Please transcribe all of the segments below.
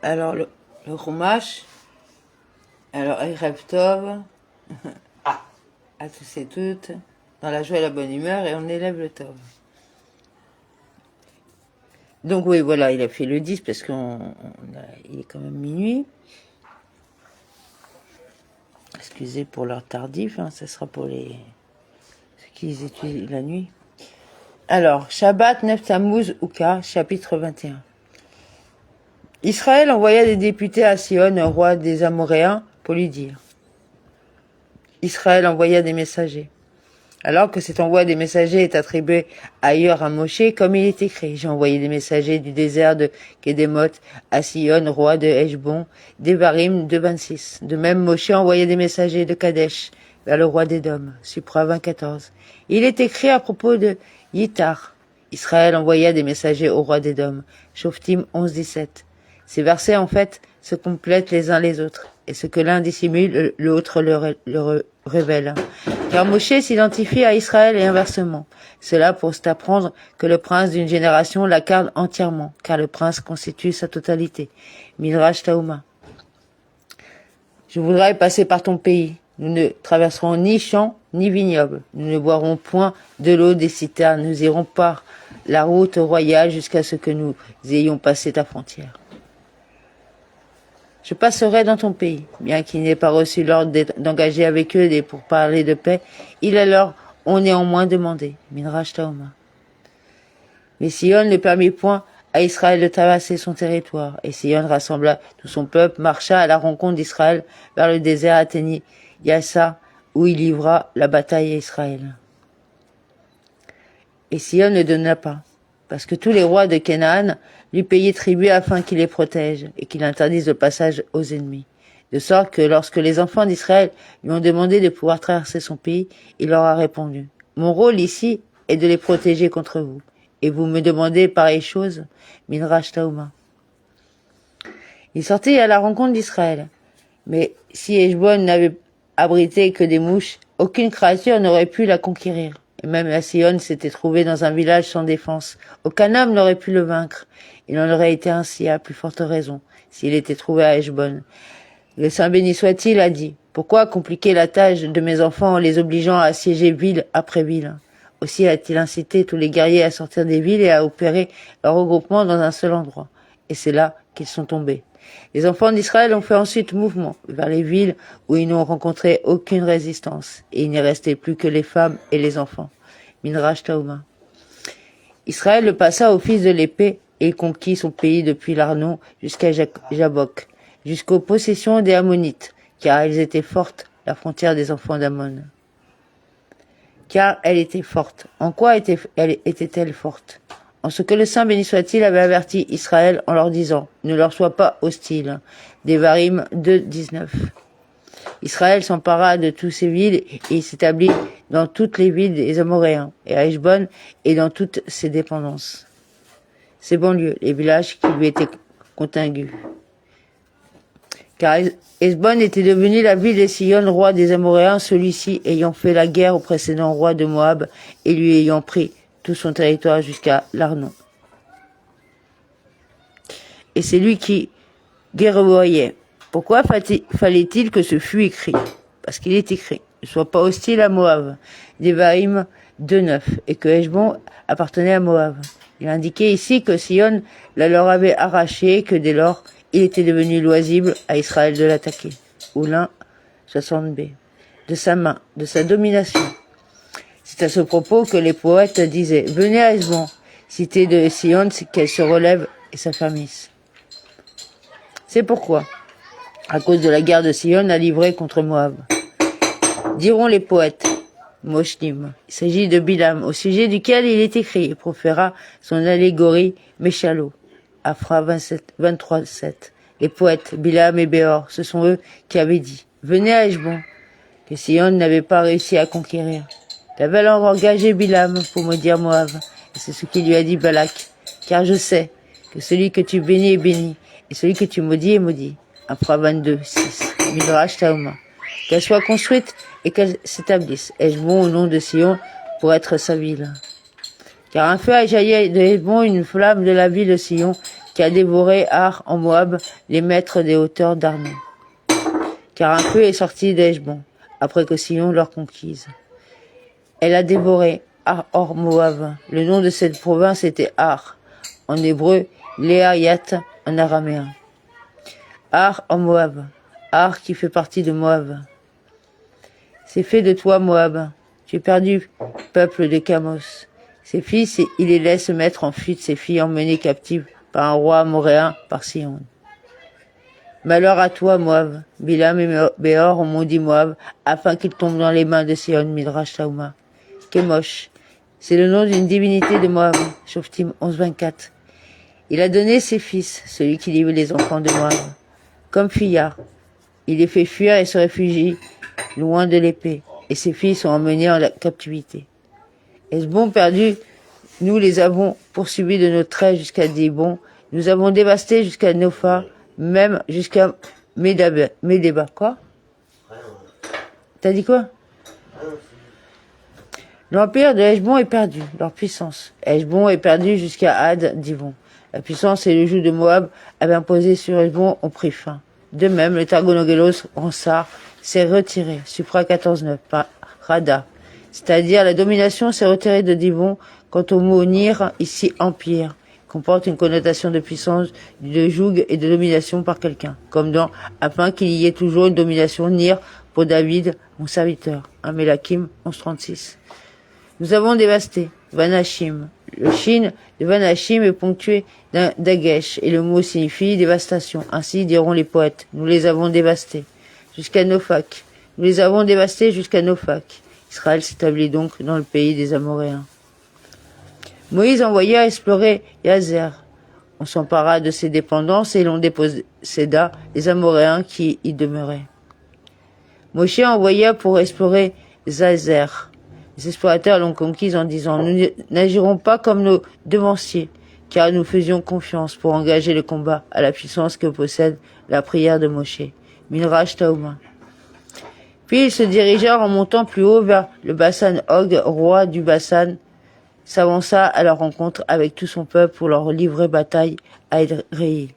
Alors, le Chumash, alors, Erev Tov, à tous et toutes, dans la joie et la bonne humeur, et on élève le Tov. Donc, oui, voilà, il a fait le 10 parce qu'il est quand même minuit. Excusez pour l'heure tardive, hein, ça sera pour ceux qui étudient la nuit. Alors, Shabbat Nef Tammuz Uka, chapitre 21. Israël envoya des députés à Sion, au roi des Amoréens, pour lui dire. Israël envoya des messagers. Alors que cet envoi des messagers est attribué ailleurs à Moshe, comme il est écrit, j'ai envoyé des messagers du désert de Kédémoth à Sion, roi de Heshbon, d'Evarim 2,26. De même, Moshe envoyait des messagers de Kadesh vers le roi d'Édom, Supra 20,14. Il est écrit à propos de Yitar. Israël envoya des messagers au roi d'Édom, Shoftim 11,17. Ces versets, en fait, se complètent les uns les autres, et ce que l'un dissimule, l'autre le révèle. Car Moshe s'identifie à Israël et inversement. Cela pour t'apprendre que le prince d'une génération l'incarne entièrement, car le prince constitue sa totalité. Midrash Tauma. Je voudrais passer par ton pays. Nous ne traverserons ni champs, ni vignobles. Nous ne boirons point de l'eau des citernes. Nous irons par la route royale jusqu'à ce que nous ayons passé ta frontière. Je passerai dans ton pays, bien qu'il n'ait pas reçu l'ordre d'engager avec eux des pourparlers de paix, ils leur ont néanmoins demandé. Midrash Taoma. Mais Sion ne permit point à Israël de traverser son territoire, et Sion rassembla tout son peuple, marcha à la rencontre d'Israël vers le désert atteignit Yassa, où il livra la bataille à Israël. Et Sion ne donna pas, parce que tous les rois de Canaan lui payaient tribut afin qu'il les protège et qu'il interdise le passage aux ennemis. De sorte que lorsque les enfants d'Israël lui ont demandé de pouvoir traverser son pays, il leur a répondu, « Mon rôle ici est de les protéger contre vous. Et vous me demandez pareille chose, Midrash Tauma. » Il sortit à la rencontre d'Israël. Mais si Heshbon n'avait abrité que des mouches, aucune créature n'aurait pu la conquérir. Et même Sion s'était trouvé dans un village sans défense. Aucun homme n'aurait pu le vaincre. Il en aurait été ainsi à plus forte raison, s'il était trouvé à Heshbon. Le Saint béni soit-il a dit, « Pourquoi compliquer la tâche de mes enfants en les obligeant à assiéger ville après ville ?» Aussi a-t-il incité tous les guerriers à sortir des villes et à opérer leur regroupement dans un seul endroit. Et c'est là qu'ils sont tombés. Les enfants d'Israël ont fait ensuite mouvement vers les villes où ils n'ont rencontré aucune résistance, et il n'y restait plus que les femmes et les enfants. Midrash Tauma. Israël le passa au fils de l'épée et conquit son pays depuis l'Arnon jusqu'à Jabok, jusqu'aux possessions des Ammonites, car elles étaient fortes, la frontière des enfants d'Ammon. Car elle était forte. En quoi était-elle forte? En ce que le Saint béni soit-il avait averti Israël en leur disant, ne leur sois pas hostile. Devarim 2,19. Israël s'empara de toutes ces villes et il s'établit dans toutes les villes des Amoréens, et à Heshbon et dans toutes ses dépendances. Ses banlieues, les villages qui lui étaient contigus. Car Heshbon était devenu la ville de Sion, roi des Amoréens, celui-ci ayant fait la guerre au précédent roi de Moab et lui ayant pris tout son territoire jusqu'à l'Arnon. Et c'est lui qui guerroyait. Pourquoi fallait-il que ce fût écrit? Parce qu'il est écrit, ne sois pas hostile à Moab. Devarim 2,9, et que Heshbon appartenait à Moab. Il indiquait ici que Sion la leur avait arraché, que dès lors, il était devenu loisible à Israël de l'attaquer. Oulin 60b. De sa main, de sa domination. C'est à ce propos que les poètes disaient, venez à Heshbon, cité de Sion, qu'elle se relève et s'affermisse. C'est pourquoi, à cause de la guerre de Sion a livrée contre Moab. Diront les poètes, Moshnim, il s'agit de Bilam, au sujet duquel il est écrit, et proféra son allégorie Méchalo, Afra 23,7. Les poètes, Bilam et Béor, ce sont eux qui avaient dit, venez à Heshbon, que Sion n'avait pas réussi à conquérir. Il avait alors engagé Bilam pour maudire Moab, et c'est ce qu'il lui a dit Balak, car je sais que celui que tu bénis est béni, et celui que tu maudis est maudit. Afra 22,6. Midrash Tauma. Qu'elle soit construite et qu'elle s'établisse. Heshbon au nom de Sion pour être sa ville. Car un feu a jailli de Heshbon, une flamme de la ville de Sion, qui a dévoré Ar en Moab, les maîtres des hauteurs d'Arnon. Car un feu est sorti d'Heshbon, après que Sion leur conquise. Elle a dévoré Ar en Moab. Le nom de cette province était Ar, en hébreu, Léayat en araméen. Ar en Moab, Ar qui fait partie de Moab. C'est fait de toi, Moab. Tu es perdu, peuple de Camos. Ses fils, il les laisse mettre en fuite, ses filles emmenées captives par un roi amoréen, par Sion. Malheur à toi, Moab. Bilam et Béor ont maudit Moab, afin qu'il tombe dans les mains de Sion, Midrash Tauma. Kemosh, c'est le nom d'une divinité de Moab, Shoftim 11-24. Il a donné ses fils, celui qui livre les enfants de Moab, comme fuyards. Il les fait fuir et se réfugie loin de l'épée, et ses filles sont emmenées en captivité. Heshbon perdu, nous les avons poursuivis de nos traits jusqu'à Dibon, nous avons dévasté jusqu'à Nopha, même jusqu'à Médéba. Quoi? T'as dit quoi? L'empire de Heshbon est perdu, leur puissance. Heshbon est perdu jusqu'à Ad Divon. La puissance et le joug de Moab avaient imposé sur Heshbon ont pris fin. De même, le Targonogelos, Ransar, s'est retiré, Supra 14.9, par Rada. C'est-à-dire, la domination s'est retirée de Divon. Quant au mot Nir, ici empire, comporte une connotation de puissance, de joug et de domination par quelqu'un. Comme dans, afin qu'il y ait toujours une domination Nir pour David, mon serviteur. 1 Mélakim 11.36. Nous avons dévasté Vanashim. Le shin de Vanashim est ponctué d'un dagesh et le mot signifie dévastation. Ainsi diront les poètes. Nous les avons dévastés jusqu'à Nophak. Nous les avons dévastés jusqu'à Nophak. Israël s'établit donc dans le pays des Amoréens. Moïse envoya explorer Yazer. On s'empara de ses dépendances et l'on déposséda les Amoréens qui y demeuraient. Moshe envoya pour explorer Zazer. Les explorateurs l'ont conquise en disant « Nous n'agirons pas comme nos devanciers, car nous faisions confiance pour engager le combat à la puissance que possède la prière de Moshe. » Midrash Tauma. Puis il se dirigea en montant plus haut vers le Bassan Og, roi du Bassan, s'avança à leur rencontre avec tout son peuple pour leur livrer bataille à Edrei.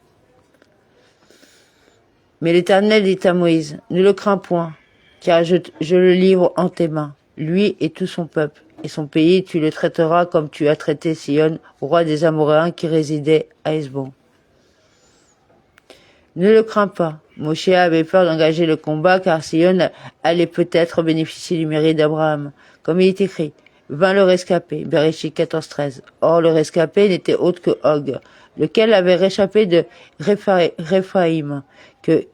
Mais l'Éternel dit à Moïse, ne le crains point, car je le livre en tes mains, lui et tout son peuple, et son pays tu le traiteras comme tu as traité Sion, roi des Amoréens qui résidait à Heshbon. Ne le crains pas. Moshe avait peur d'engager le combat car Sion allait peut-être bénéficier du mérite d'Abraham. Comme il est écrit, vint le rescapé, Bereshit 14-13. Or le rescapé n'était autre que Og, lequel avait réchappé de Réphaïm, que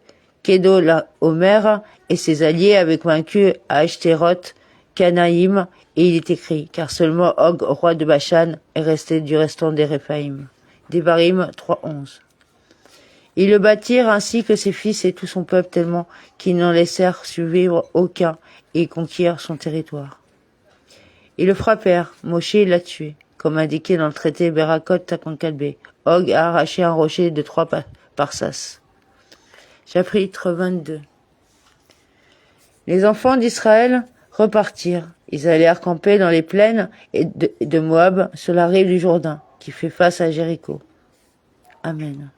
Kédolaomer et ses alliés avaient vaincu à Ashtéroth, Canaïm, et il est écrit, car seulement Og, roi de Bashan, est resté du restant des Réphaïm. Devarim 3.11. Ils le bâtirent ainsi que ses fils et tout son peuple tellement qu'ils n'en laissèrent survivre aucun et ils conquirent son territoire. Ils le frappèrent, Moshe l'a tué, comme indiqué dans le traité Berakot 54b. Og a arraché un rocher de 3 parsas. Chapitre 22. Les enfants d'Israël repartirent. Ils allèrent camper dans les plaines de Moab sur la rive du Jourdain, qui fait face à Jéricho. Amen.